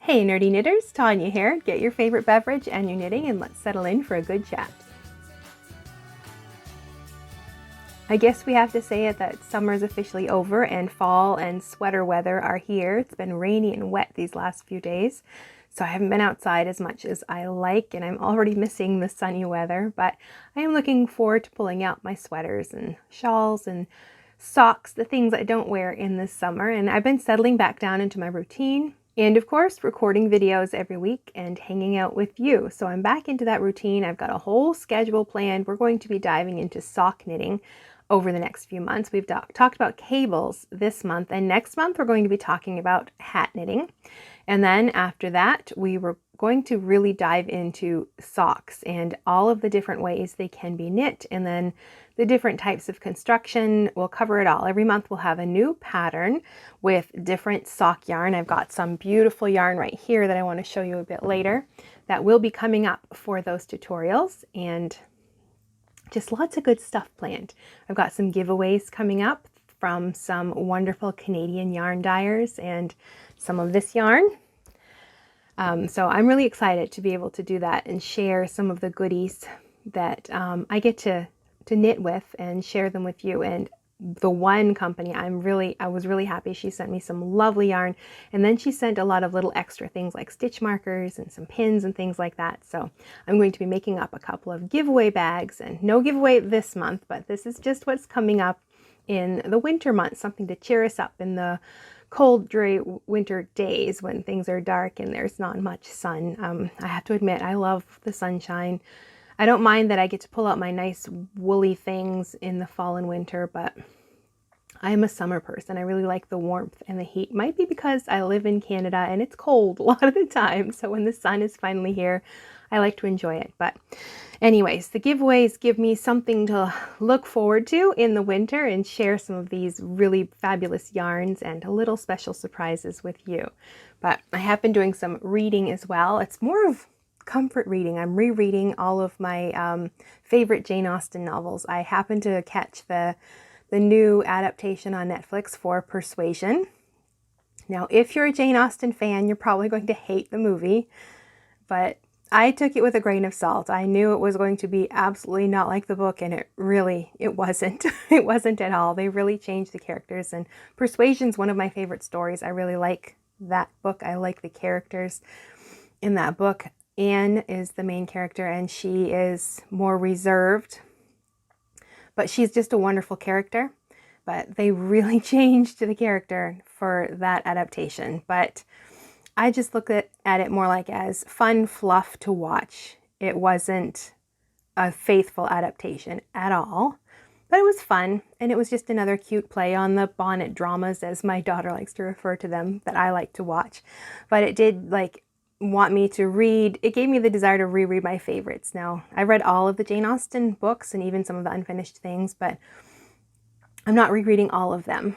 Hey nerdy knitters, Tanya here. Get your favorite beverage and your knitting and let's settle in for a good chat. I guess we have to say it that summer's officially over and fall and sweater weather are here. It's been rainy and wet these last few days, so I haven't been outside as much as I like and I'm already missing the sunny weather, but I am looking forward to pulling out my sweaters and shawls and socks, the things I don't wear in this summer, and I've been settling back down into my routine. And of course, recording videos every week and hanging out with you. So I'm back into that routine. I've got a whole schedule planned. We're going to be diving into sock knitting over the next few months. We've talked about cables this month, and next month we're going to be talking about hat knitting. And then after that, we were going to really dive into socks and all of the different ways they can be knit, and then the different types of construction. We'll cover it all. Every month we'll have a new pattern with different sock yarn. I've got some beautiful yarn right here that I want to show you a bit later that will be coming up for those tutorials, and just lots of good stuff planned. I've got some giveaways coming up from some wonderful Canadian yarn dyers and some of this yarn. So I'm really excited to be able to do that and share some of the goodies that I get to knit with and share them with you. And the one company I was really happy. She sent me some lovely yarn, and then she sent a lot of little extra things like stitch markers and some pins and things like that. So I'm going to be making up a couple of giveaway bags, and no giveaway this month, but this is just what's coming up in the winter months, something to cheer us up in the cold, dreary winter days when things are dark and there's not much sun. I have to admit, I love the sunshine. I don't mind that I get to pull out my nice woolly things in the fall and winter, but I'm a summer person. I really like the warmth and the heat. Might be because I live in Canada and it's cold a lot of the time. So when the sun is finally here, I like to enjoy it. But anyways, the giveaways give me something to look forward to in the winter and share some of these really fabulous yarns and a little special surprises with you. But I have been doing some reading as well. It's more of comfort reading. I'm rereading all of my favorite Jane Austen novels. I happened to catch the new adaptation on Netflix for Persuasion. Now, if you're a Jane Austen fan, you're probably going to hate the movie, but I took it with a grain of salt. I knew it was going to be absolutely not like the book, and it wasn't. It wasn't at all. They really changed the characters, and Persuasion's one of my favorite stories. I really like that book. I like the characters in that book. Anne is the main character, and she is more reserved, but she's just a wonderful character. But they really changed the character for that adaptation. But I just look at it more like as fun fluff to watch. It wasn't a faithful adaptation at all, but it was fun, and it was just another cute play on the bonnet dramas, as my daughter likes to refer to them, that I like to watch. But it did want me to read. It gave me the desire to reread my favorites. Now, I read all of the Jane Austen books and even some of the unfinished things, but I'm not rereading all of them.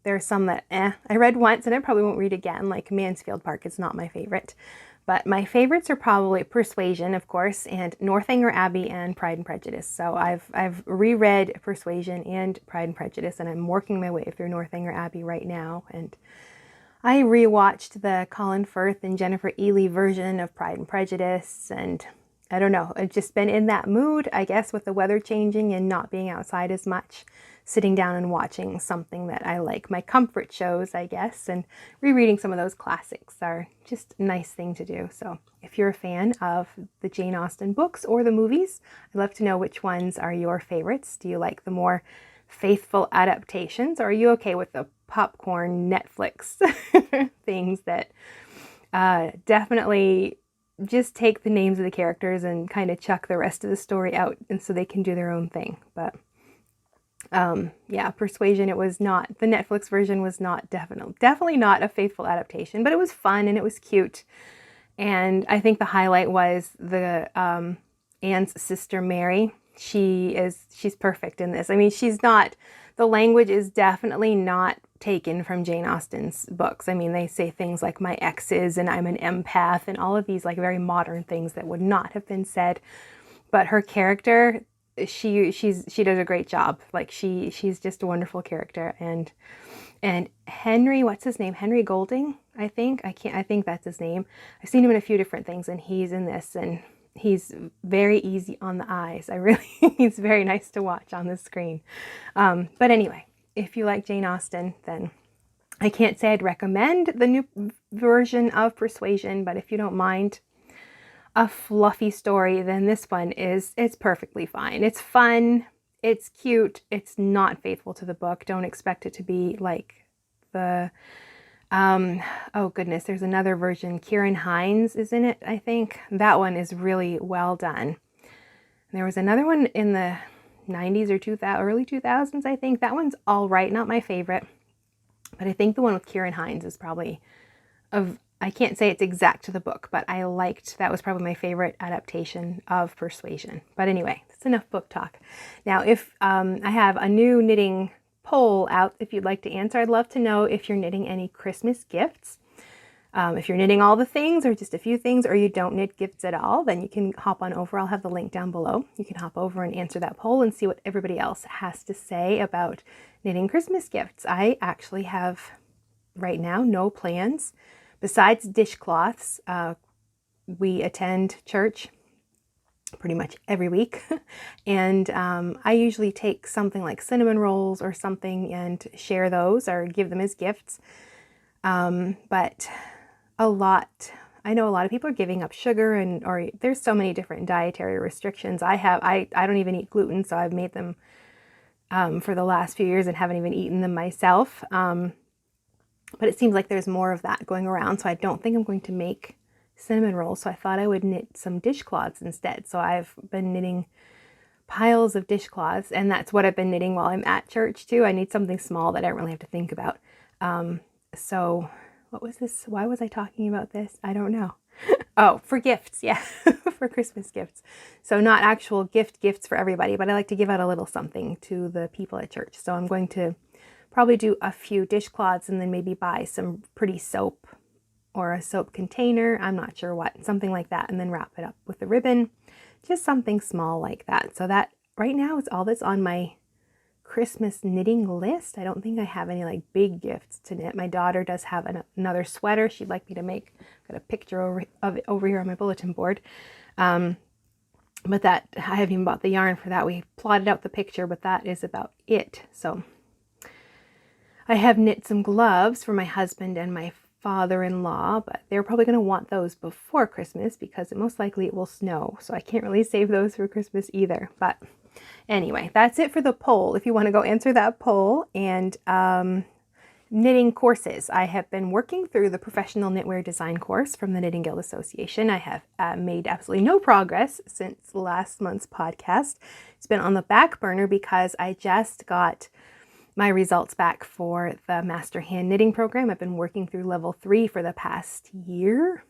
There are some that I read once and I probably won't read again, like Mansfield Park is not my favorite. But my favorites are probably Persuasion, of course, and Northanger Abbey and Pride and Prejudice. So I've reread Persuasion and Pride and Prejudice, and I'm working my way through Northanger Abbey right now. And I rewatched the Colin Firth and Jennifer Ely version of Pride and Prejudice, and I don't know, I've just been in that mood, I guess, with the weather changing and not being outside as much, sitting down and watching something that I like. My comfort shows, I guess, and rereading some of those classics are just a nice thing to do. So if you're a fan of the Jane Austen books or the movies, I'd love to know which ones are your favorites. Do you like the more faithful adaptations, or are you okay with the popcorn Netflix things that definitely just take the names of the characters and kind of chuck the rest of the story out, and so they can do their own thing? But yeah, Persuasion, it was not, the Netflix version was not definitely not a faithful adaptation, but it was fun and it was cute. And I think the highlight was the Anne's sister Mary. She's perfect in this. I mean, the language is definitely not taken from Jane Austen's books. I mean, they say things like my exes and I'm an empath and all of these like very modern things that would not have been said. But her character, she does a great job. Like she's just a wonderful character, and And Henry, what's his name? Henry Golding, I think. I think that's his name. I've seen him in a few different things, and he's in this, and he's very easy on the eyes. He's very nice to watch on the screen. But anyway, if you like Jane Austen, then I can't say I'd recommend the new version of Persuasion, but if you don't mind a fluffy story, then this one it's perfectly fine. It's fun. It's cute. It's not faithful to the book. Don't expect it to be like the, oh goodness, there's another version. Ciaran Hinds is in it, I think. That one is really well done. There was another one in the 90s or early 2000s, I think. That one's all right. Not my favorite. But I think the one with Ciaran Hinds is probably, I can't say it's exact to the book, but that was probably my favorite adaptation of Persuasion. But anyway, that's enough book talk. Now, if I have a new knitting poll out, if you'd like to answer, I'd love to know if you're knitting any Christmas gifts. If you're knitting all the things or just a few things, or you don't knit gifts at all, then you can hop on over. I'll have the link down below. You can hop over and answer that poll and see what everybody else has to say about knitting Christmas gifts. I actually have right now no plans. Besides dishcloths, we attend church pretty much every week. And I usually take something like cinnamon rolls or something and share those or give them as gifts. But I know a lot of people are giving up sugar or there's so many different dietary restrictions. I don't even eat gluten, so I've made them for the last few years and haven't even eaten them myself. But it seems like there's more of that going around, so I don't think I'm going to make cinnamon rolls. So I thought I would knit some dishcloths instead. So I've been knitting piles of dishcloths, and that's what I've been knitting while I'm at church too. I need something small that I don't really have to think about. So what was this? Why was I talking about this? I don't know. Oh, for gifts. Yeah, for Christmas gifts. So not actual gifts for everybody, but I like to give out a little something to the people at church. So I'm going to probably do a few dishcloths and then maybe buy some pretty soap or a soap container. I'm not sure what, something like that. And then wrap it up with a ribbon, just something small like that. So that right now is all that's on my Christmas knitting list. I don't think I have any like big gifts to knit. My daughter does have another sweater she'd like me to make. I've got a picture of it over here on my bulletin board. But that, I haven't even bought the yarn for that. We plotted out the picture, but that is about it. So I have knit some gloves for my husband and my father-in-law, but they're probably going to want those before Christmas because most likely it will snow. So I can't really save those for Christmas either. But anyway, that's it for the poll. If you want to go answer that poll. And knitting courses. I have been working through the Professional Knitwear Design course from the Knitting Guild Association. I have made absolutely no progress since last month's podcast. It's been on the back burner because I just got my results back for the Master Hand Knitting program. I've been working through level 3 for the past year.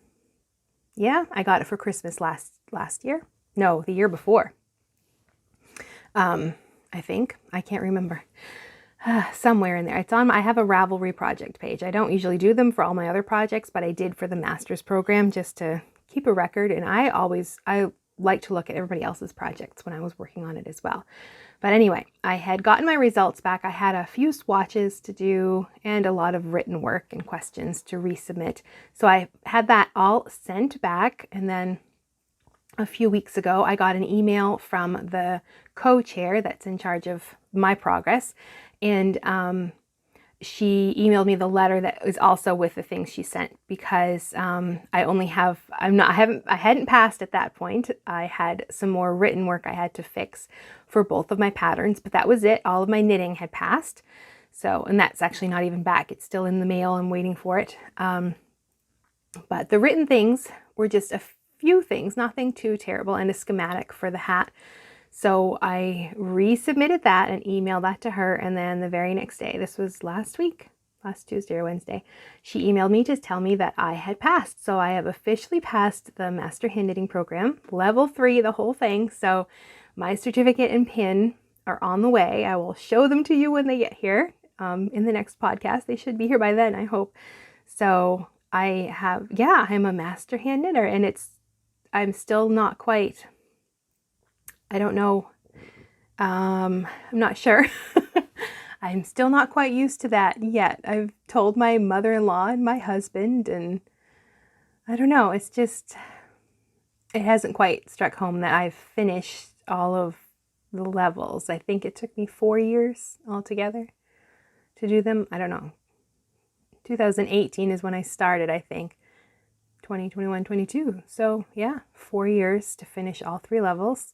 Yeah, I got it for Christmas last year. No, the year before. I think. I can't remember. Somewhere in there. I have a Ravelry project page. I don't usually do them for all my other projects, but I did for the master's program just to keep a record. And I like to look at everybody else's projects when I was working on it as well. But anyway, I had gotten my results back. I had a few swatches to do and a lot of written work and questions to resubmit. So I had that all sent back. And then a few weeks ago, I got an email from the co-chair that's in charge of my progress. And she emailed me the letter that was also with the things she sent because I hadn't passed at that point. I had some more written work I had to fix for both of my patterns, but that was it. All of my knitting had passed. So, and that's actually not even back. It's still in the mail. I'm waiting for it. But the written things were just a few things, nothing too terrible, and a schematic for the hat. So I resubmitted that and emailed that to her. And then the very next day, this was last Tuesday or Wednesday, she emailed me to tell me that I had passed. So I have officially passed the Master Hand Knitting program, level 3, the whole thing. So my certificate and pin are on the way. I will show them to you when they get here in the next podcast. They should be here by then, I hope. So I'm a Master Hand Knitter, and I'm still not quite, I don't know. I'm not sure. I'm still not quite used to that yet. I've told my mother-in-law and my husband, and I don't know, it's just, it hasn't quite struck home that I've finished all of the levels. I think it took me 4 years altogether to do them. I don't know. 2018 is when I started, I think. 2021, 22. So yeah, 4 years to finish all 3 levels.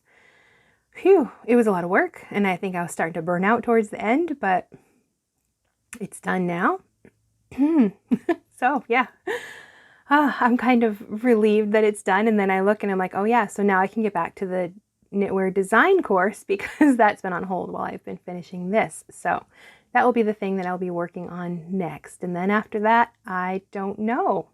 Phew, it was a lot of work, and I think I was starting to burn out towards the end, but it's done now. So yeah, I'm kind of relieved that it's done, and then I look and I'm like, oh yeah, so now I can get back to the knitwear design course because that's been on hold while I've been finishing this. So that will be the thing that I'll be working on next. And then after that, I don't know.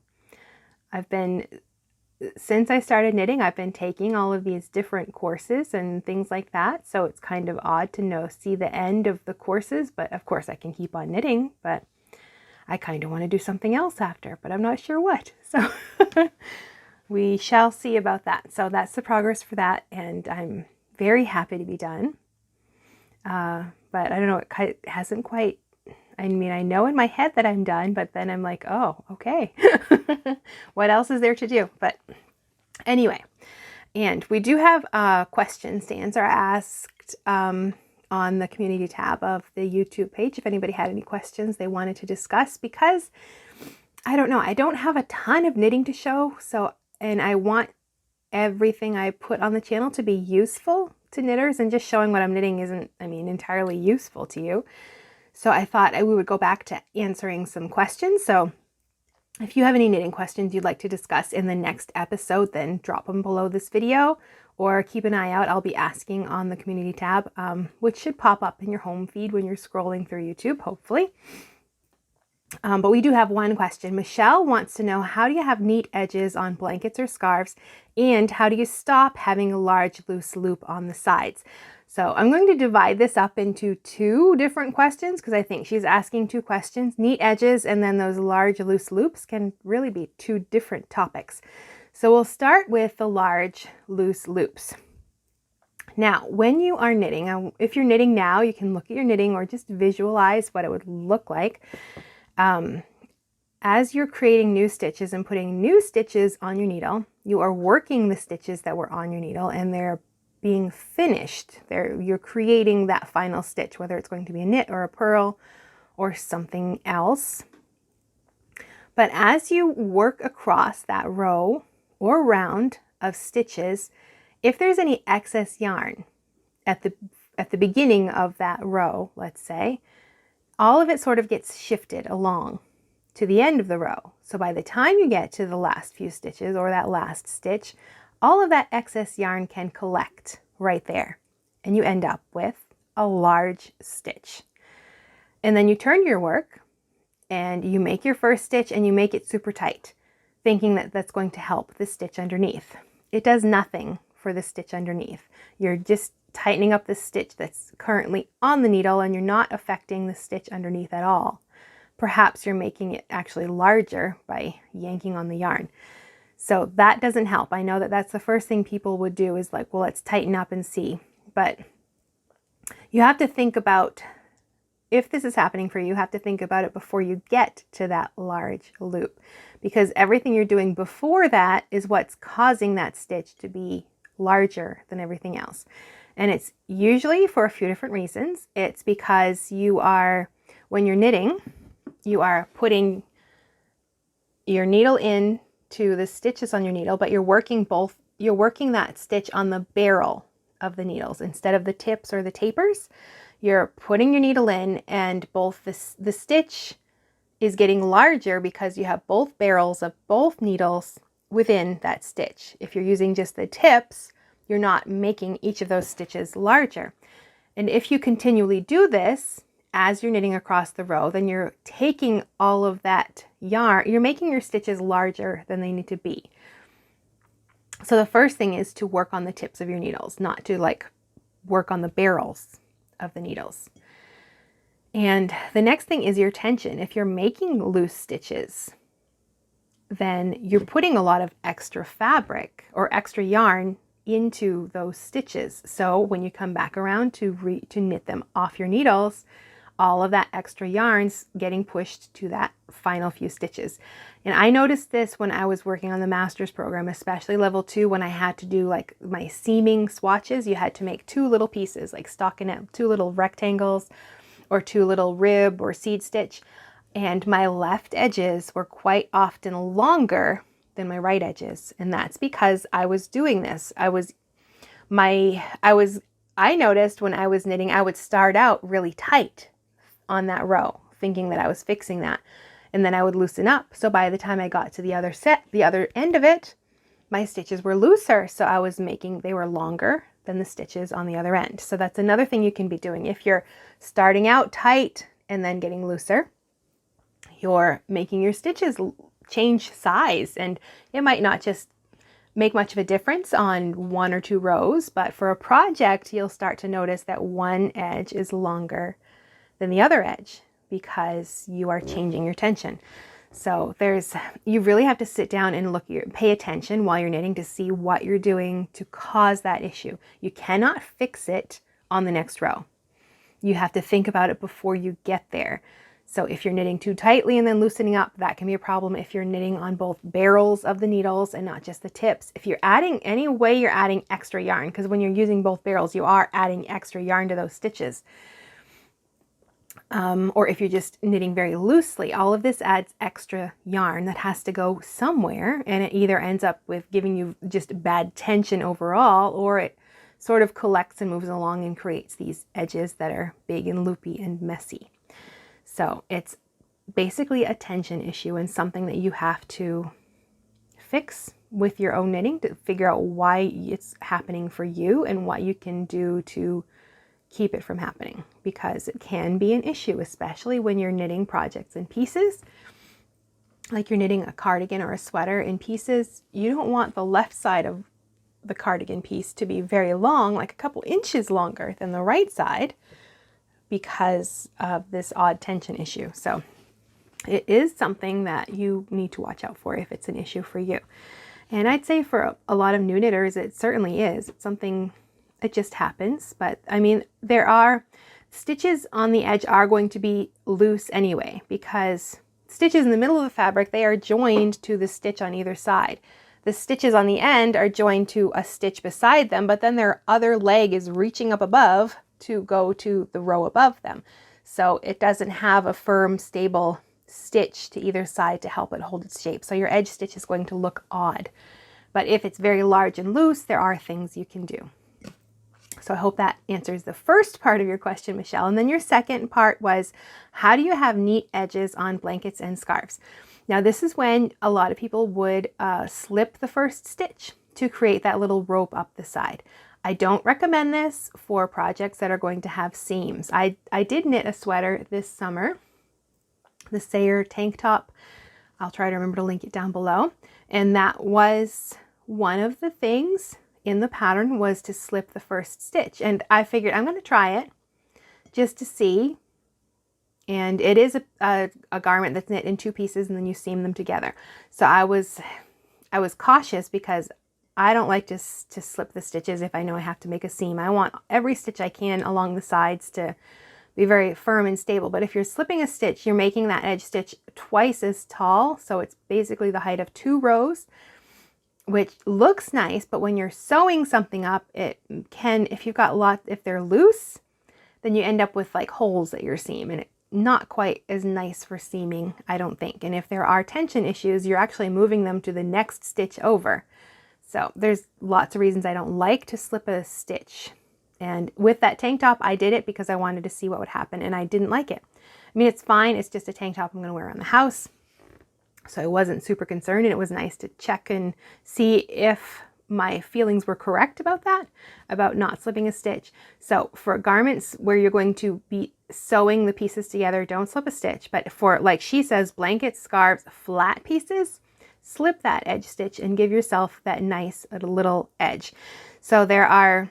Since I started knitting, I've been taking all of these different courses and things like that. So it's kind of odd to see the end of the courses, but of course I can keep on knitting, but I kind of want to do something else after, but I'm not sure what. So we shall see about that. So that's the progress for that, and I'm very happy to be done. But I don't know, it hasn't quite, I mean, I know in my head that I'm done, but then I'm like, oh, okay. What else is there to do? But anyway, and we do have questions to answer asked on the community tab of the YouTube page if anybody had any questions they wanted to discuss, because I don't know, I don't have a ton of knitting to show, and I want everything I put on the channel to be useful to knitters, and just showing what I'm knitting isn't, I mean, entirely useful to you. So I thought we would go back to answering some questions. So if you have any knitting questions you'd like to discuss in the next episode, then drop them below this video, or keep an eye out. I'll be asking on the community tab, which should pop up in your home feed when you're scrolling through YouTube, hopefully. But we do have one question. Michelle wants to know, how do you have neat edges on blankets or scarves, and how do you stop having a large loose loop on the sides? So I'm going to divide this up into 2 different questions, because I think she's asking 2 questions. Neat edges and then those large loose loops can really be 2 different topics. So we'll start with the large loose loops. Now, when you are knitting, if you're knitting now, you can look at your knitting or just visualize what it would look like. As you're creating new stitches and putting new stitches on your needle, you are working the stitches that were on your needle, and they're being finished. You're creating that final stitch, whether it's going to be a knit or a purl or something else. But as you work across that row or round of stitches, if there's any excess yarn at the beginning of that row, let's say, all of it sort of gets shifted along to the end of the row. So by the time you get to the last few stitches or that last stitch, all of that excess yarn can collect right there, and you end up with a large stitch. And then you turn your work and you make your first stitch and you make it super tight, thinking that that's going to help the stitch underneath. It does nothing for the stitch underneath. You're just tightening up the stitch that's currently on the needle, and you're not affecting the stitch underneath at all. Perhaps you're making it actually larger by yanking on the yarn. So that doesn't help. I know that that's the first thing people would do, is like, well, let's tighten up and see. But you have to think about, if this is happening for you, you have to think about it before you get to that large loop, because everything you're doing before that is what's causing that stitch to be larger than everything else. And it's usually for a few different reasons. It's because when you're knitting, you are putting your needle in to the stitches on your needle, but you're working that stitch on the barrel of the needles instead of the tips or the tapers. You're putting your needle in, and both the stitch is getting larger because you have both barrels of both needles within that stitch. If you're using just the tips, you're not making each of those stitches larger. And if you continually do this as you're knitting across the row, then you're taking all of that yarn, you're making your stitches larger than they need to be. So the first thing is to work on the tips of your needles, not to work on the barrels of the needles. And the next thing is your tension. If you're making loose stitches, then you're putting a lot of extra fabric or extra yarn into those stitches. So when you come back around to knit them off your needles, all of that extra yarn's getting pushed to that final few stitches. And I noticed this when I was working on the master's program, especially level 2, when I had to do like my seaming swatches. You had to make 2 little pieces, like stockinette, 2 little rectangles or 2 little rib or seed stitch. And my left edges were quite often longer than my right edges. And that's because I was doing this. I noticed when I was knitting, I would start out really tight on that row, thinking that I was fixing that. And then I would loosen up. So by the time I got to the other end of it, my stitches were looser. So they were longer than the stitches on the other end. So that's another thing you can be doing. If you're starting out tight and then getting looser, you're making your stitches change size, and it might not just make much of a difference on 1 or 2 rows, but for a project, you'll start to notice that one edge is longer than the other edge because you are changing your tension. So you really have to sit down and pay attention while you're knitting to see what you're doing to cause that issue. You cannot fix it on the next row. You have to think about it before you get there. So if you're knitting too tightly and then loosening up, that can be a problem. If you're knitting on both barrels of the needles and not just the tips, if you're adding extra yarn, because when you're using both barrels, you are adding extra yarn to those stitches. Or if you're just knitting very loosely, all of this adds extra yarn that has to go somewhere, and it either ends up with giving you just bad tension overall, or it sort of collects and moves along and creates these edges that are big and loopy and messy. So it's basically a tension issue and something that you have to fix with your own knitting to figure out why it's happening for you and what you can do to keep it from happening, because it can be an issue, especially when you're knitting projects in pieces. Like you're knitting a cardigan or a sweater in pieces, you don't want the left side of the cardigan piece to be very long, like a couple inches longer than the right side, because of this odd tension issue. So it is something that you need to watch out for if it's an issue for you. And I'd say for a lot of new knitters, it certainly is. It's something that just happens. But I mean, there are stitches on the edge are going to be loose anyway, because stitches in the middle of the fabric, they are joined to the stitch on either side. The stitches on the end are joined to a stitch beside them, but then their other leg is reaching up above to go to the row above them. So it doesn't have a firm, stable stitch to either side to help it hold its shape. So your edge stitch is going to look odd. But if it's very large and loose, there are things you can do. So I hope that answers the first part of your question, Michelle. And then your second part was, how do you have neat edges on blankets and scarves? Now this is when a lot of people would slip the first stitch to create that little rope up the side. I don't recommend this for projects that are going to have seams. I did knit a sweater this summer, the Sayer tank top. I'll try to remember to link it down below. And that was one of the things in the pattern, was to slip the first stitch. And I figured I'm going to try it just to see. And it is a garment that's knit in 2 pieces and then you seam them together. So I was cautious because I don't like to slip the stitches if I know I have to make a seam. I want every stitch I can along the sides to be very firm and stable. But if you're slipping a stitch, you're making that edge stitch twice as tall. So it's basically the height of 2 rows, which looks nice. But when you're sewing something up, it can, if they're loose, then you end up with like holes at your seam, and it's not quite as nice for seaming, I don't think. And if there are tension issues, you're actually moving them to the next stitch over. So there's lots of reasons I don't like to slip a stitch. And with that tank top, I did it because I wanted to see what would happen, and I didn't like it. I mean, it's fine. It's just a tank top I'm going to wear around the house. So I wasn't super concerned, and it was nice to check and see if my feelings were correct about that, about not slipping a stitch. So for garments where you're going to be sewing the pieces together, don't slip a stitch. But for, like she says, blankets, scarves, flat pieces, slip that edge stitch and give yourself that nice little edge. So there are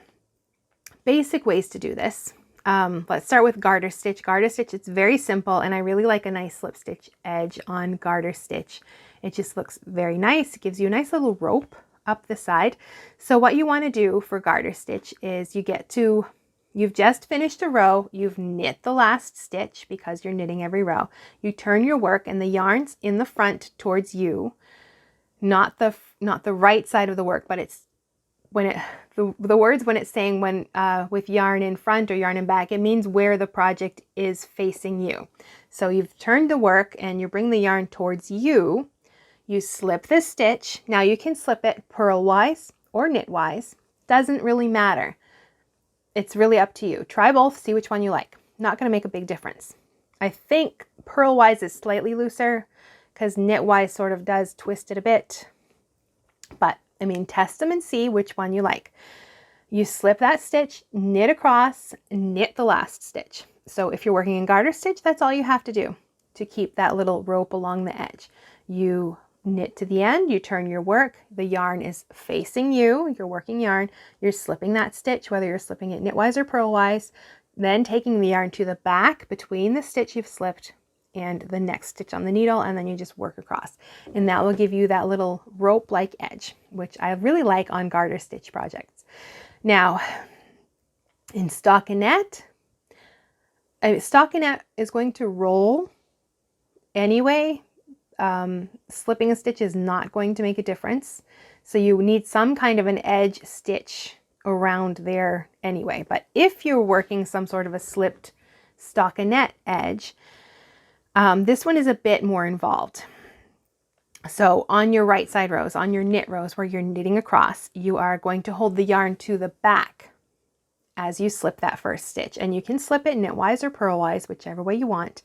basic ways to do this. Let's start with garter stitch. Garter stitch, it's very simple, and I really like a nice slip stitch edge on garter stitch. It just looks very nice. It gives you a nice little rope up the side. So what you want to do for garter stitch is you get to You've just finished a row, you've knit the last stitch because you're knitting every row. You turn your work and the yarn's in the front towards you, not the right side of the work, but it's when it, the words when it's saying when with yarn in front or yarn in back, it means where the project is facing you. So you've turned the work and you bring the yarn towards you. You slip this stitch. Now you can slip it purl-wise or knit-wise. Doesn't really matter. It's really up to you. Try both, see which one you like. Not going to make a big difference. I think purl-wise is slightly looser because knit-wise sort of does twist it a bit. But, I mean, test them and see which one you like. You slip that stitch, knit across, knit the last stitch. So if you're working in garter stitch, that's all you have to do to keep that little rope along the edge. You knit to the end, you turn your work, the yarn is facing you, you're working yarn, you're slipping that stitch, whether you're slipping it knitwise or purlwise, then taking the yarn to the back between the stitch you've slipped and the next stitch on the needle, and then you just work across. And that will give you that little rope-like edge, which I really like on garter stitch projects. Now, in stockinette is going to roll anyway. Slipping a stitch is not going to make a difference. So you need some kind of an edge stitch around there anyway. But if you're working some sort of a slipped stockinette edge, this one is a bit more involved. So on your right side rows, on your knit rows where you're knitting across, you are going to hold the yarn to the back as you slip that first stitch. And you can slip it knitwise or purlwise, whichever way you want.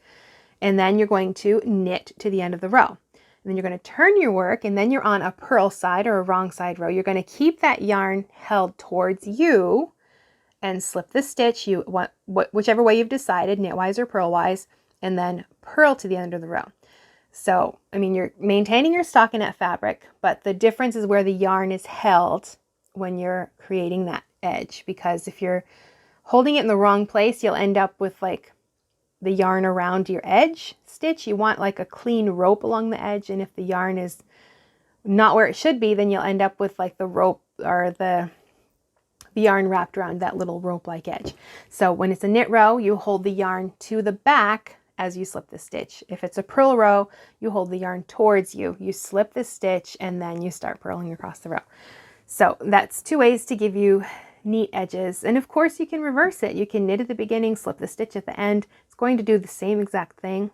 And then you're going to knit to the end of the row. And then you're going to turn your work, and then you're on a purl side or a wrong side row. You're going to keep that yarn held towards you and slip the stitch, whichever way you've decided, knitwise or purlwise, and then purl to the end of the row. So, I mean, you're maintaining your stockinette fabric, but the difference is where the yarn is held when you're creating that edge. Because if you're holding it in the wrong place, you'll end up with like the yarn around your edge stitch. You want like a clean rope along the edge, and if the yarn is not where it should be, then you'll end up with like the rope or the yarn wrapped around that little rope-like edge. So when it's a knit row, you hold the yarn to the back as you slip the stitch. If it's a purl row, you hold the yarn towards you. You slip the stitch and then you start purling across the row. So that's two ways to give you neat edges. And of course you can reverse it. You can knit at the beginning, slip the stitch at the end. It's going to do the same exact thing.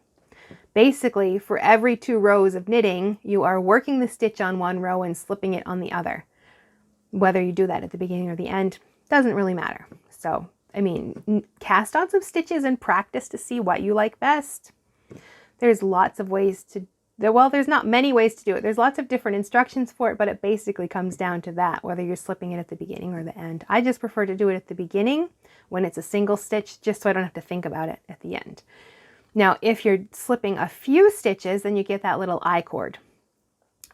Basically, for every 2 rows of knitting, you are working the stitch on one row and slipping it on the other. Whether you do that at the beginning or the end, doesn't really matter. So, I mean, cast on some stitches and practice to see what you like best. There's lots of ways to, well, there's not many ways to do it. There's lots of different instructions for it, but it basically comes down to that, whether you're slipping it at the beginning or the end. I just prefer to do it at the beginning when it's a single stitch, just so I don't have to think about it at the end. Now, if you're slipping a few stitches, then you get that little I-cord.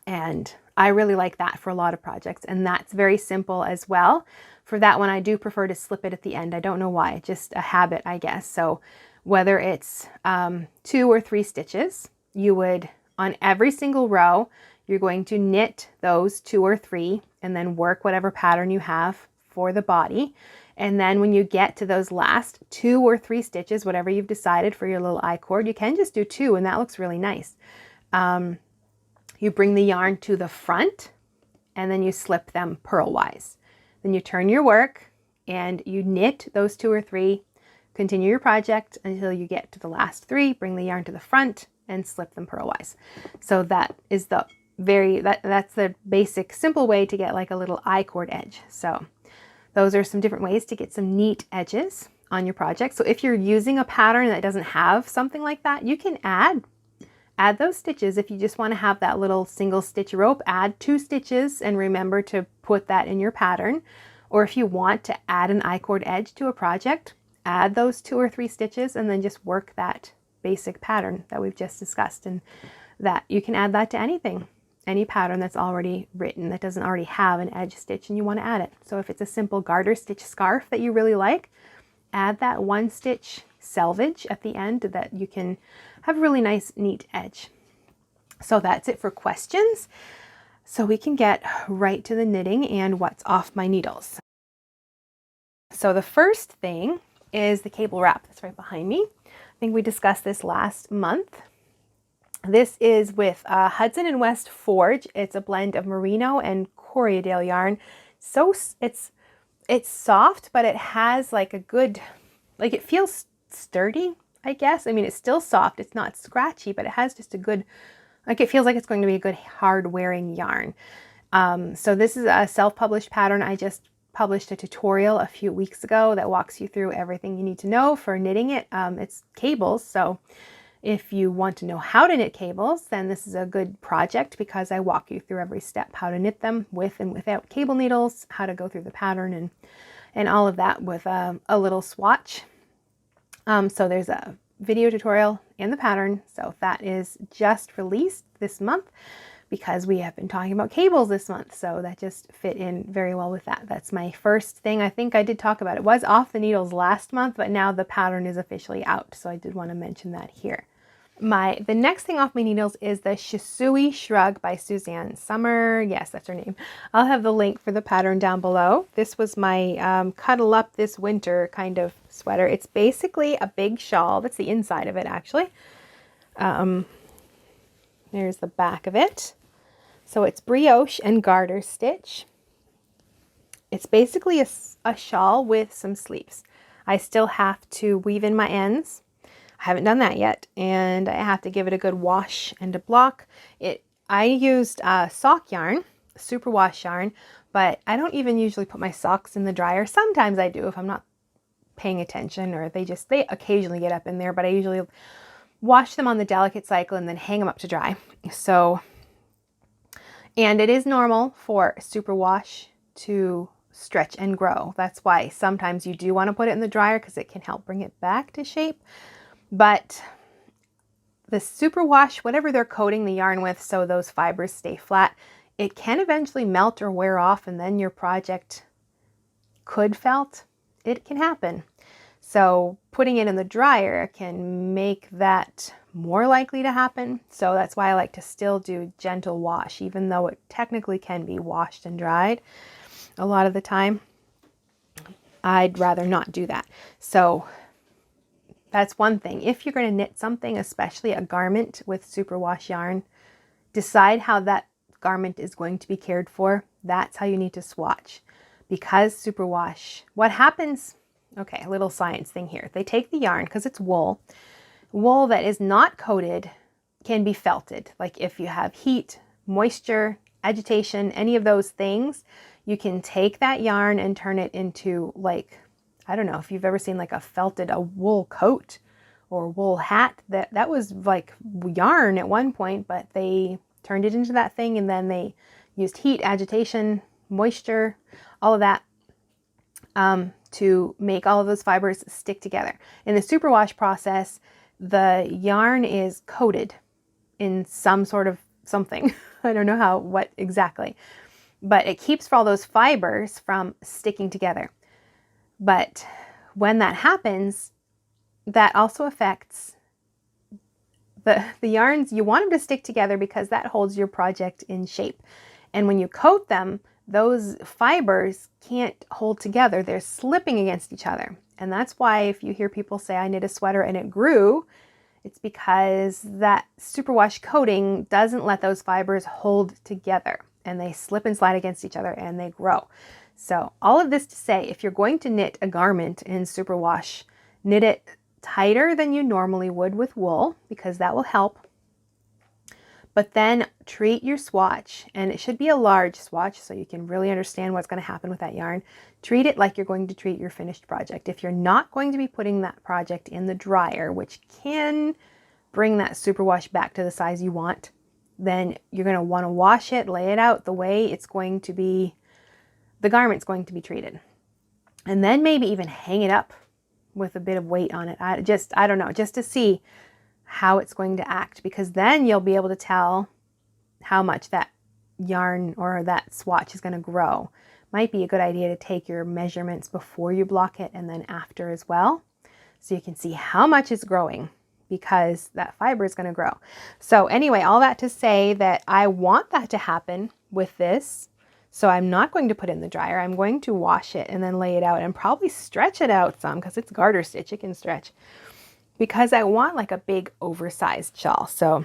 And I really like that for a lot of projects, and that's very simple as well. For that one, I do prefer to slip it at the end. I don't know why, just a habit, I guess. So whether it's 2 or 3 stitches, you would, on every single row, you're going to knit those 2 or 3 and then work whatever pattern you have for the body. And then when you get to those last 2 or 3 stitches, whatever you've decided for your little I-cord, you can just do 2 and that looks really nice. You bring the yarn to the front and then you slip them purlwise. Then you turn your work and you knit those 2 or 3, continue your project until you get to the last 3, bring the yarn to the front and slip them purlwise. So that is the that's the basic simple way to get like a little I-cord edge. So those are some different ways to get some neat edges on your project. So if you're using a pattern that doesn't have something like that, you can add those stitches. If you just want to have that little single stitch rope, add 2 stitches and remember to put that in your pattern. Or if you want to add an I-cord edge to a project, add those 2 or 3 stitches and then just work that basic pattern that we've just discussed. And that you can add that to anything, any pattern that's already written that doesn't already have an edge stitch and you want to add it. So if it's a simple garter stitch scarf that you really like, add that 1 stitch selvage at the end that you can have a really nice neat edge. So that's it for questions. So we can get right to the knitting and what's off my needles. So the first thing is the cable wrap that's right behind me. I think we discussed this last month. This is with Hudson and West Forge. It's a blend of merino and Corriedale yarn. So it's soft, but it has like a good, like it feels sturdy, I guess. I mean, it's still soft. It's not scratchy, but it has just a good, like it feels like it's going to be a good hard wearing yarn. So this is a self-published pattern. I just published a tutorial a few weeks ago that walks you through everything you need to know for knitting it. It's cables, so if you want to know how to knit cables, then this is a good project because I walk you through every step, how to knit them with and without cable needles, how to go through the pattern and all of that with a little swatch. So there's a video tutorial and the pattern. So that is just released this month because we have been talking about cables this month. So that just fit in very well with that. That's my first thing. I think I did talk about it. It was off the needles last month, but now the pattern is officially out. So I did want to mention that here. The next thing off my needles is the Shusui Shrug by Susanne. Sommer, yes, that's her name. I'll have the link for the pattern down below. This was my cuddle up this winter kind of sweater. It's basically a big shawl. That's the inside of it, actually. There's the back of it. So it's brioche and garter stitch. It's basically a shawl with some sleeves. I still have to weave in my ends. I haven't done that yet, and I have to give it a good wash and a block. I used sock yarn, superwash yarn, but I don't even usually put my socks in the dryer. Sometimes I do if I'm not paying attention, or they occasionally get up in there, but I usually wash them on the delicate cycle and then hang them up to dry. So, and it is normal for superwash to stretch and grow. That's why sometimes you do want to put it in the dryer because it can help bring it back to shape. But the superwash, whatever they're coating the yarn with so those fibers stay flat, it can eventually melt or wear off, and then your project could felt. It can happen. So putting it in the dryer can make that more likely to happen. So that's why I like to still do gentle wash, even though it technically can be washed and dried a lot of the time. I'd rather not do that. So that's one thing. If you're going to knit something, especially a garment with superwash yarn, decide how that garment is going to be cared for. That's how you need to swatch. Because superwash, what happens, okay, a little science thing here. They take the yarn, because it's wool. Wool that is not coated can be felted. Like if you have heat, moisture, agitation, any of those things, you can take that yarn and turn it into, like, I don't know if you've ever seen like a wool coat or wool hat. That was like yarn at one point, but they turned it into that thing, and then they used heat, agitation, moisture, all of that to make all of those fibers stick together. In the superwash process, the yarn is coated in some sort of something. I don't know what exactly, but it keeps all those fibers from sticking together. But when that happens, that also affects the yarns. You want them to stick together because that holds your project in shape. And when you coat them, those fibers can't hold together. They're slipping against each other. And that's why if you hear people say, I knit a sweater and it grew, it's because that superwash coating doesn't let those fibers hold together, and they slip and slide against each other and they grow. So all of this to say, if you're going to knit a garment in superwash, knit it tighter than you normally would with wool, because that will help. But then treat your swatch, and it should be a large swatch so you can really understand what's going to happen with that yarn. Treat it like you're going to treat your finished project. If you're not going to be putting that project in the dryer, which can bring that superwash back to the size you want, then you're going to want to wash it, lay it out the way it's going to be, the garment's going to be treated. And then maybe even hang it up with a bit of weight on it. I don't know, just to see how it's going to act, because then you'll be able to tell how much that yarn or that swatch is going to grow. Might be a good idea to take your measurements before you block it and then after as well, so you can see how much is growing, because that fiber is going to grow. So anyway, all that to say that I want that to happen with this. So I'm not going to put it in the dryer. I'm going to wash it and then lay it out and probably stretch it out some because it's garter stitch. It can stretch because I want like a big oversized shawl. So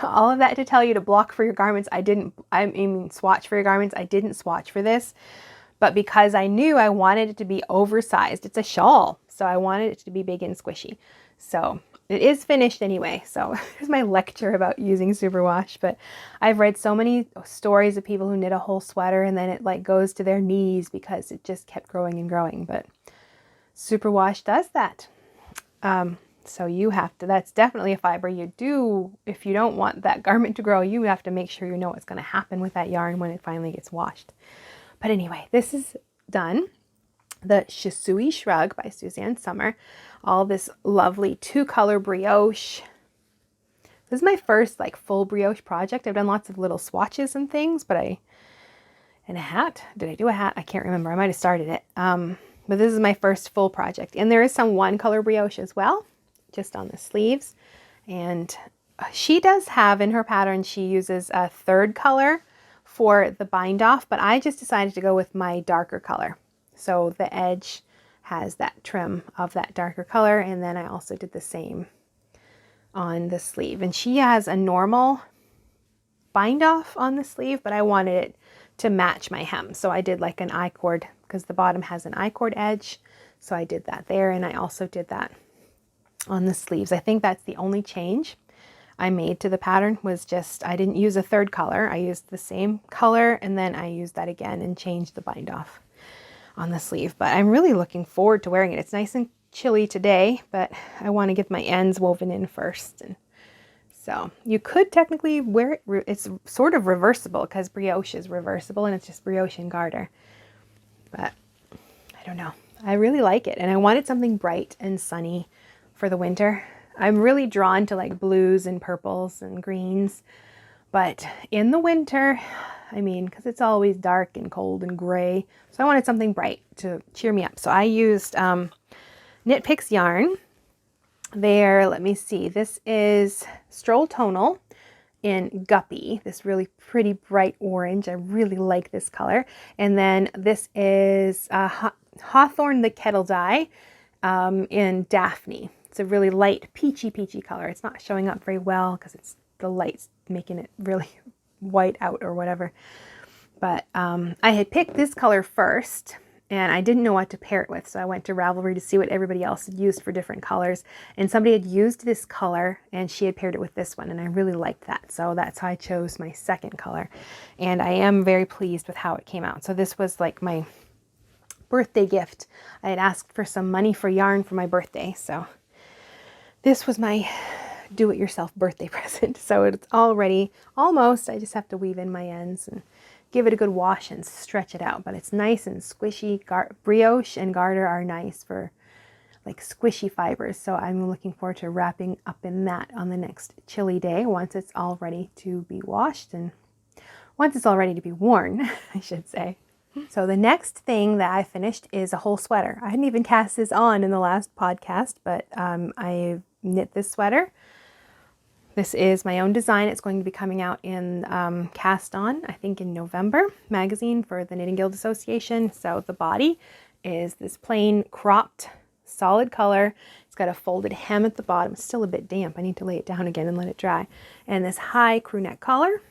all of that to tell you to block for your garments. I mean swatch for your garments. I didn't swatch for this, but because I knew I wanted it to be oversized. It's a shawl, so I wanted it to be big and squishy. So it is finished anyway. So here's my lecture about using superwash. But I've read so many stories of people who knit a whole sweater and then it like goes to their knees because it just kept growing and growing. But superwash does that. So you have to, that's definitely a fiber you do. If you don't want that garment to grow, you have to make sure you know what's going to happen with that yarn when it finally gets washed. But anyway, this is done. The Shusui Shrug by Susanne Sommer. All this lovely 2-color brioche. This is my first like full brioche project. I've done lots of little swatches and things, but and a hat. Did I do a hat? I can't remember. I might have started it. But this is my first full project. And there is some 1-color brioche as well, just on the sleeves. And she does have in her pattern, she uses a 3rd color for the bind off, but I just decided to go with my darker color. So the edge has that trim of that darker color. And then I also did the same on the sleeve. And she has a normal bind off on the sleeve, but I wanted it to match my hem. So I did like an I-cord because the bottom has an I-cord edge. So I did that there. And I also did that on the sleeves. I think that's the only change I made to the pattern was just, I didn't use a 3rd color. I used the same color and then I used that again and changed the bind off on the sleeve. But I'm really looking forward to wearing it. It's nice and chilly today, but I want to get my ends woven in first. And so you could technically wear it. It's sort of reversible because brioche is reversible and it's just brioche and garter. But I don't know. I really like it. And I wanted something bright and sunny for the winter. I'm really drawn to like blues and purples and greens. But in the winter, I mean, because it's always dark and cold and gray. So I wanted something bright to cheer me up. So I used Knit Picks yarn. There, let me see. This is Stroll Tonal in Guppy. This really pretty bright orange. I really like this color. And then this is Hawthorne the Kettle dye in Daphne. It's a really light peachy color. It's not showing up very well because it's the light's making it really white out or whatever. But I had picked this color first and I didn't know what to pair it with. So I went to Ravelry to see what everybody else had used for different colors. And somebody had used this color and she had paired it with this one. And I really liked that. So that's how I chose my 2nd color. And I am very pleased with how it came out. So this was like my birthday gift. I had asked for some money for yarn for my birthday. So this was my do-it-yourself birthday present. So it's all ready, almost. I just have to weave in my ends and give it a good wash and stretch it out. But it's nice and squishy. Brioche and garter are nice for like squishy fibers. So I'm looking forward to wrapping up in that on the next chilly day once it's all ready to be washed and once it's all ready to be worn, I should say. So the next thing that I finished is a whole sweater. I hadn't even cast this on in the last podcast, but I knit this sweater. This is my own design. It's going to be coming out in Cast On, I think in November, magazine for the Knitting Guild Association. So the body is this plain cropped solid color. It's got a folded hem at the bottom. It's still a bit damp. I need to lay it down again and let it dry. And this high crew neck collar.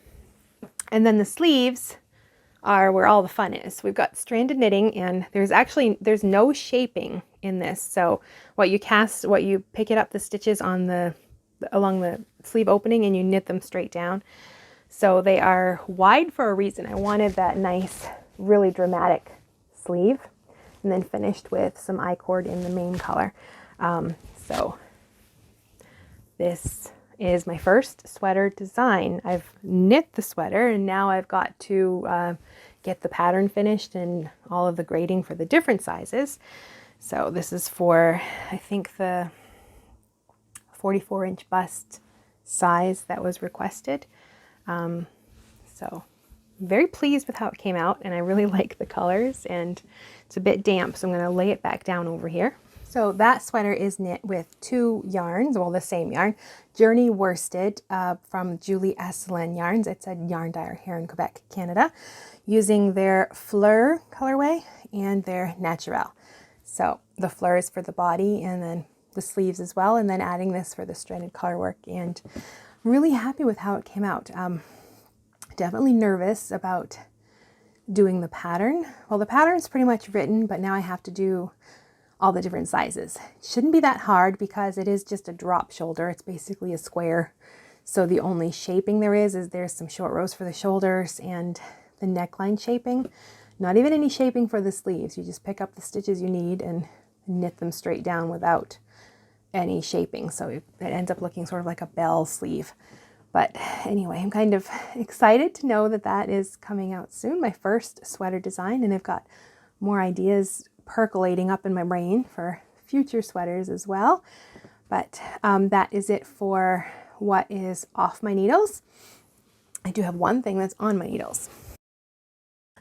And then the sleeves are where all the fun is. We've got stranded knitting and there's no shaping in this. So what you pick it up the stitches on along the sleeve opening and you knit them straight down. So they are wide for a reason. I wanted that nice, really dramatic sleeve and then finished with some I-cord in the main color. So this is my first sweater design. I've knit the sweater and now I've got to get the pattern finished and all of the grading for the different sizes. So this is for, I think, the 44-inch bust size that was requested. So very pleased with how it came out and I really like the colors and it's a bit damp, so I'm going to lay it back down over here So that sweater is knit with 2 yarns, well, the same yarn, Journey Worsted from Julie Asselin Yarns. It's a yarn dyer here in Quebec, Canada, using their Fleur colorway and their Naturel. So the Fleur is for the body and then the sleeves as well, and then adding this for the stranded color work. And I'm really happy with how it came out. Definitely nervous about doing the pattern. Well, the pattern's pretty much written, but now I have to do all the different sizes. It shouldn't be that hard because it is just a drop shoulder. It's basically a square. So the only shaping there is there's some short rows for the shoulders and the neckline shaping. Not even any shaping for the sleeves. You just pick up the stitches you need and knit them straight down without any shaping. So it ends up looking sort of like a bell sleeve. But anyway, I'm kind of excited to know that that is coming out soon. My first sweater design, and I've got more ideas percolating up in my brain for future sweaters as well. But that is it for what is off my needles. I do have one thing that's on my needles.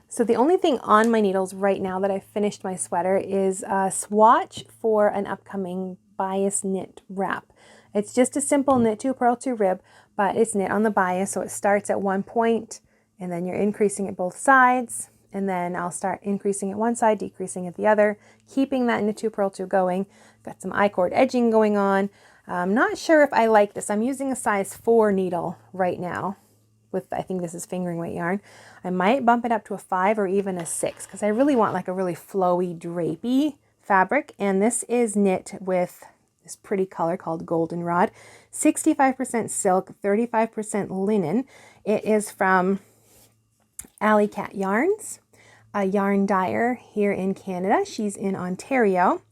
So the only thing on my needles right now that I've finished my sweater is a swatch for an upcoming bias knit wrap. It's just a simple knit 2 purl 2 rib, but it's knit on the bias, so it starts at one point and then you're increasing at both sides. And then I'll start increasing at one side, decreasing at the other, keeping that knit 2 purl 2 going. Got some I-cord edging going on. I'm not sure if I like this. I'm using a size 4 needle right now with, I think this is fingering weight yarn. I might bump it up to a 5 or even a 6 because I really want like a really flowy, drapey fabric. And this is knit with this pretty color called Goldenrod. 65% silk, 35% linen. It is from Alley Cat Yarns, a yarn dyer here in Canada. She's in Ontario.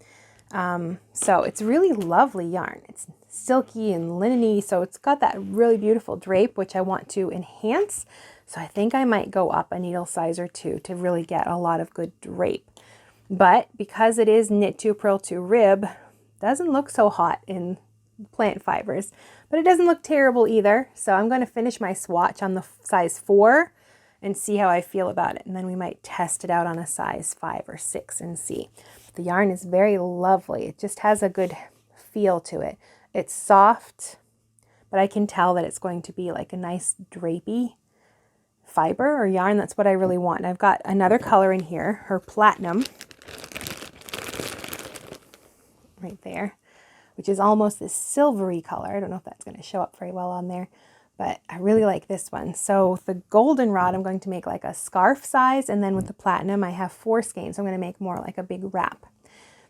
So it's really lovely yarn. It's silky and linen-y, so it's got that really beautiful drape, which I want to enhance. So I think I might go up a needle size or 2 to really get a lot of good drape. But because it is knit 2 purl 2 rib, doesn't look so hot in plant fibers, but it doesn't look terrible either. So I'm going to finish my swatch on the size 4 and see how I feel about it. And then we might test it out on a size 5 or 6 and see. The yarn is very lovely. It just has a good feel to it. It's soft, but I can tell that it's going to be like a nice drapey fiber or yarn. That's what I really want. And I've got another color in here, her Platinum, right there, which is almost this silvery color. I don't know if that's going to show up very well on there, but I really like this one. So the Goldenrod, I'm going to make like a scarf size, and then with the Platinum, I have 4 skeins. So I'm going to make more like a big wrap.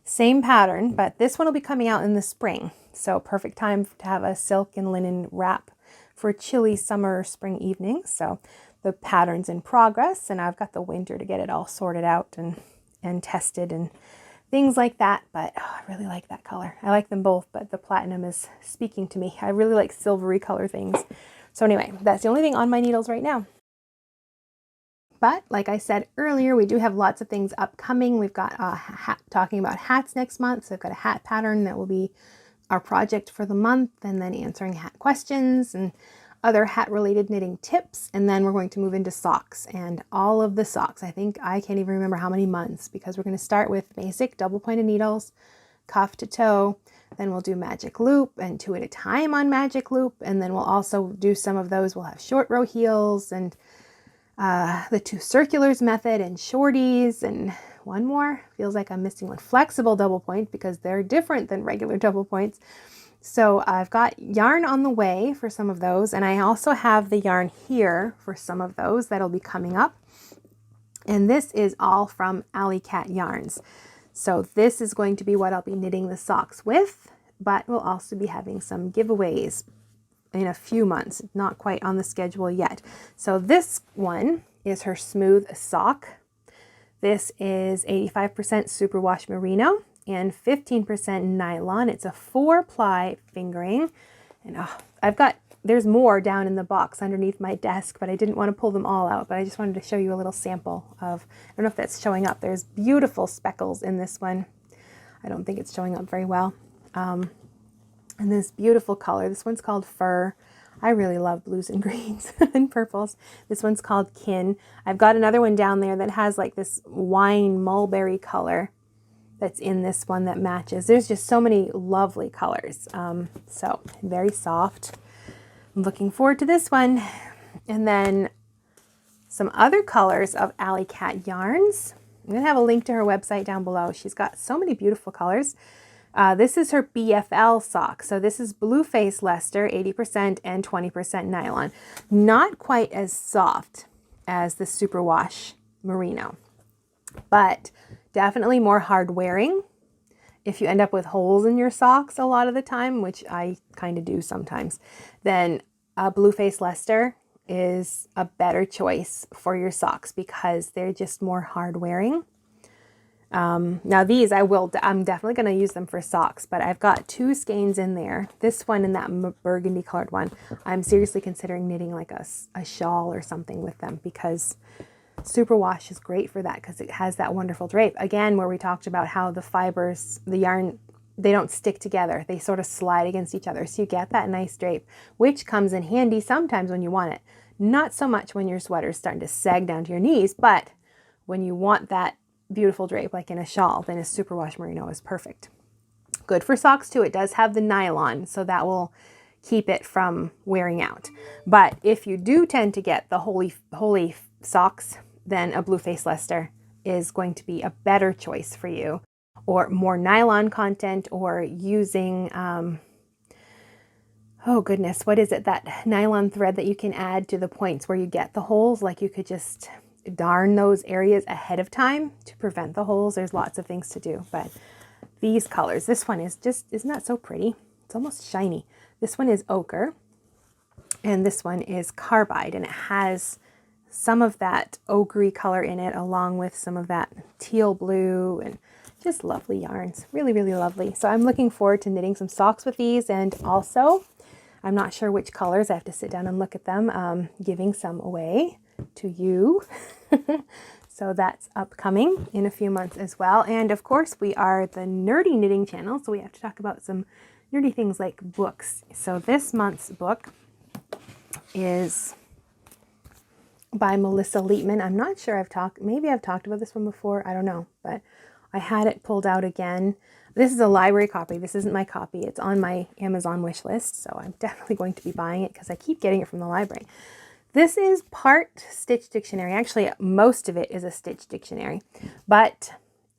Same pattern, but this one will be coming out in the spring. So perfect time to have a silk and linen wrap for chilly summer or spring evenings. So the pattern's in progress, and I've got the winter to get it all sorted out and tested and things like that. But oh, I really like that color. I like them both, but the Platinum is speaking to me. I really like silvery color things. So anyway, that's the only thing on my needles right now. But like I said earlier, we do have lots of things upcoming. We've got a hat, talking about hats next month. So I've got a hat pattern that will be our project for the month, and then answering hat questions and other hat related knitting tips. And then we're going to move into socks, and all of the socks. I think I can't even remember how many months, because we're going to start with basic double pointed needles, cuff to toe. Then we'll do magic loop and 2 at a time on magic loop. And then we'll also do some of those. We'll have short row heels and the 2 circulars method and shorties, and one more, feels like I'm missing one, flexible double point, because they're different than regular double points. So I've got yarn on the way for some of those, and I also have the yarn here for some of those that'll be coming up. And this is all from Alley Cat Yarns. So this is going to be what I'll be knitting the socks with, but we'll also be having some giveaways in a few months, not quite on the schedule yet. So this one is her smooth sock. This is 85% superwash merino and 15% nylon. It's a 4-ply fingering, and there's more down in the box underneath my desk, but I didn't want to pull them all out, but I just wanted to show you a little sample of, I don't know if that's showing up. There's beautiful speckles in this one. I don't think it's showing up very well. And this beautiful color, this one's called Fur. I really love blues and greens and purples. This one's called Kin. I've got another one down there that has like this wine mulberry color. that's in this one that matches. There's just so many lovely colors. So very soft. I'm looking forward to this one. And then some other colors of Alley Cat yarns. I'm going to have a link to her website down below. She's got so many beautiful colors. This is her BFL sock. So this is Blueface Leicester, 80% and 20% nylon. Not quite as soft as the Superwash Merino, but definitely more hard wearing. If you end up with holes in your socks a lot of the time, which I kind of do sometimes, then Blueface Leicester is a better choice for your socks because they're just more hard wearing. Now these I'm definitely going to use them for socks, but I've got 2 skeins in there. This one and that burgundy colored one. I'm seriously considering knitting like a shawl or something with them because Superwash is great for that because it has that wonderful drape. Again, where we talked about how the fibers, the yarn, they don't stick together. They sort of slide against each other. So you get that nice drape, which comes in handy sometimes when you want it. Not so much when your sweater's starting to sag down to your knees, but when you want that beautiful drape like in a shawl, then a Superwash Merino is perfect. Good for socks too. It does have the nylon, so that will keep it from wearing out. But if you do tend to get the holy socks, then a Blueface Leicester is going to be a better choice for you, or more nylon content, or using, oh goodness, what is it? That nylon thread that you can add to the points where you get the holes. Like you could just darn those areas ahead of time to prevent the holes. There's lots of things to do, but these colors, this one is just, isn't that so pretty? It's almost shiny. This one is ochre and this one is carbide, and it has some of that ochre color in it along with some of that teal blue, and just lovely yarns. Really, really lovely. So I'm looking forward to knitting some socks with these, and also I'm not sure which colors. I have to sit down and look at them, giving some away to you. So that's upcoming in a few months as well. And of course we are the nerdy knitting channel, so we have to talk about some nerdy things like books. So this month's book is by Melissa Leapman. I'm not sure maybe I've talked about this one before, I don't know, but I had it pulled out again. This is a library copy. This isn't my copy. It's on my Amazon wish list, so I'm definitely going to be buying it because I keep getting it from the library. This is part Stitch Dictionary. Actually, most of it is a Stitch Dictionary, but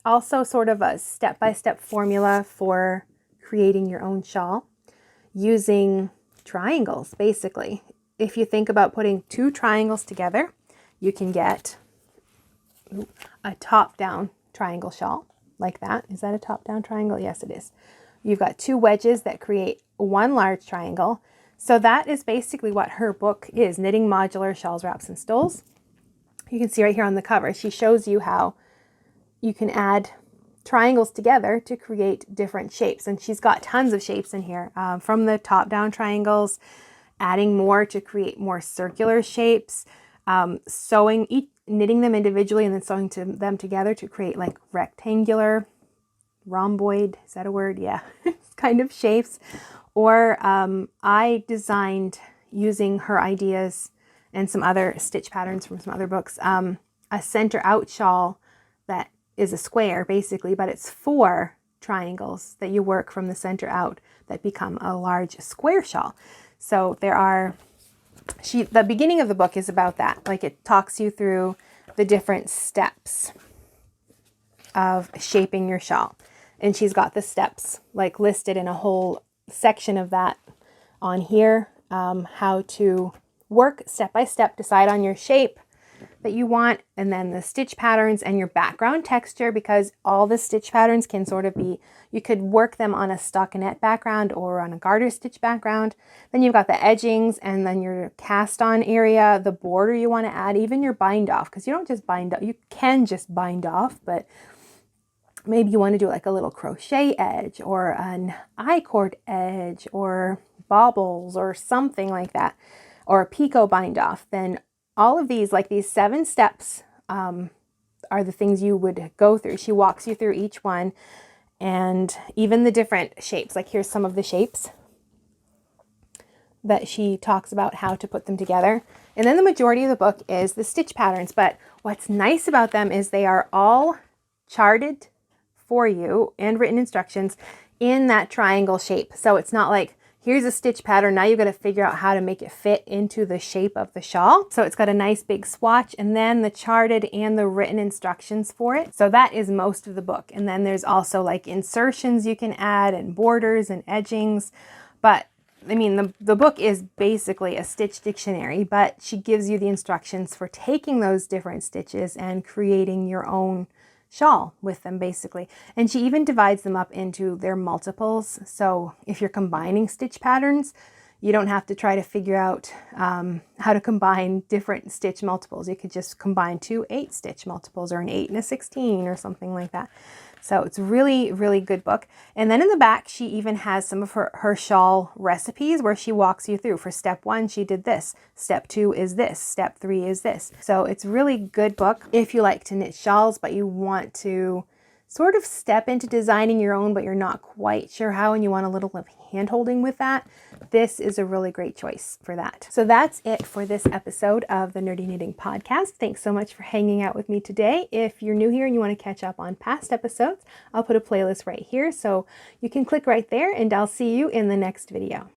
also sort of a step-by-step formula for creating your own shawl using triangles, basically. If you think about putting 2 triangles together, you can get a top-down triangle shawl like that. Is that a top-down triangle? Yes, it is. You've got 2 wedges that create one large triangle. So that is basically what her book is, Knitting Modular Shawls, Wraps, and Stoles. You can see right here on the cover, she shows you how you can add triangles together to create different shapes. And she's got tons of shapes in here, from the top-down triangles, adding more to create more circular shapes, knitting them individually and then sewing them together to create like rectangular, rhomboid, is that a word? Yeah, kind of shapes. Or I designed, using her ideas and some other stitch patterns from some other books, a center out shawl that is a square basically, but it's 4 triangles that you work from the center out that become a large square shawl. So there are, the beginning of the book is about that. Like it talks you through the different steps of shaping your shawl. And she's got the steps like listed in a whole section of that on here. How to work step by step, decide on your shape that you want, and then the stitch patterns and your background texture, because all the stitch patterns can sort of be, you could work them on a stockinette background or on a garter stitch background. Then you've got the edgings and then your cast on area, the border you want to add, even your bind off, because you don't just bind off, you can just bind off, but maybe you want to do like a little crochet edge or an I-cord edge or baubles or something like that, or a picot bind off. Then all of these, like these 7 steps, are the things you would go through. She walks you through each one, and even the different shapes. Like here's some of the shapes that she talks about how to put them together. And then the majority of the book is the stitch patterns. But what's nice about them is they are all charted for you and written instructions in that triangle shape. So it's not like, here's a stitch pattern, now you've got to figure out how to make it fit into the shape of the shawl. So it's got a nice big swatch and then the charted and the written instructions for it. So that is most of the book. And then there's also like insertions you can add and borders and edgings. But I mean, the book is basically a stitch dictionary, but she gives you the instructions for taking those different stitches and creating your own shawl with them basically. And she even divides them up into their multiples. So if you're combining stitch patterns, you don't have to try to figure out how to combine different stitch multiples. You could just combine 2 8-stitch multiples or an 8 and a 16 or something like that. So it's really, really good book. And then in the back, she even has some of her shawl recipes where she walks you through. For step 1, she did this. Step 2 is this. Step 3 is this. So it's really good book if you like to knit shawls, but you want to sort of step into designing your own, but you're not quite sure how and you want a little of hand-holding with that. This is a really great choice for that. So that's it for this episode of the Nerdy Knitting Podcast. Thanks so much for hanging out with me today. If you're new here and you want to catch up on past episodes, I'll put a playlist right here, so you can click right there and I'll see you in the next video.